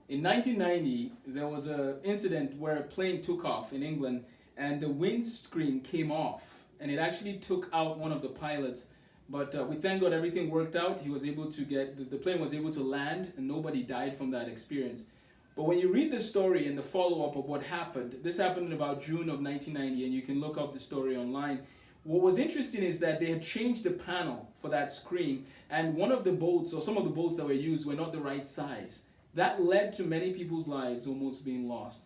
In 1990, there was an incident where a plane took off in England and the windscreen came off, and it actually took out one of the pilots. But we thank God everything worked out. He was able to the plane was able to land, and nobody died from that experience. But when you read the story and the follow up of what happened, this happened in about June of 1990, and you can look up the story online. What was interesting is that they had changed the panel for that screen, and one of the bolts, or some of the bolts that were used, were not the right size. That led to many people's lives almost being lost.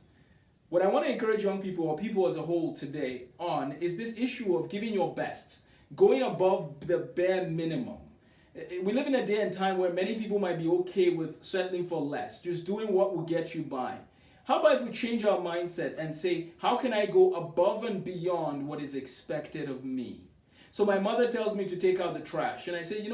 What I want to encourage young people, or people as a whole today, on is this issue of giving your best, going above the bare minimum. We live in a day and time where many people might be okay with settling for less, just doing what will get you by. How about if we change our mindset and say, how can I go above and beyond what is expected of me? So my mother tells me to take out the trash, and I say,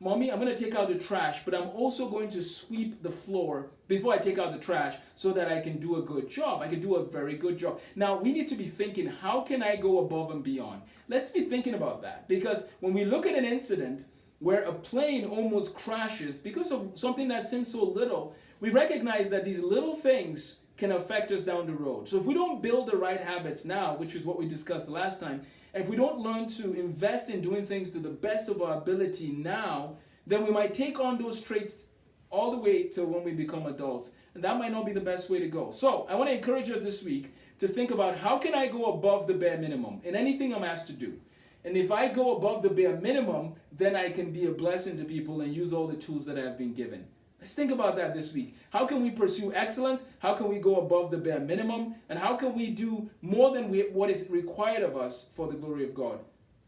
Mommy, I'm going to take out the trash, but I'm also going to sweep the floor before I take out the trash so that I can do a good job. I can do a very good job. Now, we need to be thinking, how can I go above and beyond? Let's be thinking about that, because when we look at an incident where a plane almost crashes because of something that seems so little, we recognize that these little things can affect us down the road. So if we don't build the right habits now, which is what we discussed the last time, and if we don't learn to invest in doing things to the best of our ability now, then we might take on those traits all the way till when we become adults. And that might not be the best way to go. So I want to encourage you this week to think about, how can I go above the bare minimum in anything I'm asked to do? And if I go above the bare minimum, then I can be a blessing to people and use all the tools that I have been given. Let's think about that this week. How can we pursue excellence? How can we go above the bare minimum? And how can we do more than what is required of us for the glory of God?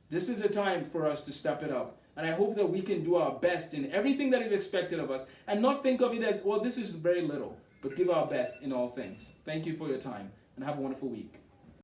This is a time for us to step it up. And I hope that we can do our best in everything that is expected of us and not think of it as, well, this is very little, but give our best in all things. Thank you for your time and have a wonderful week.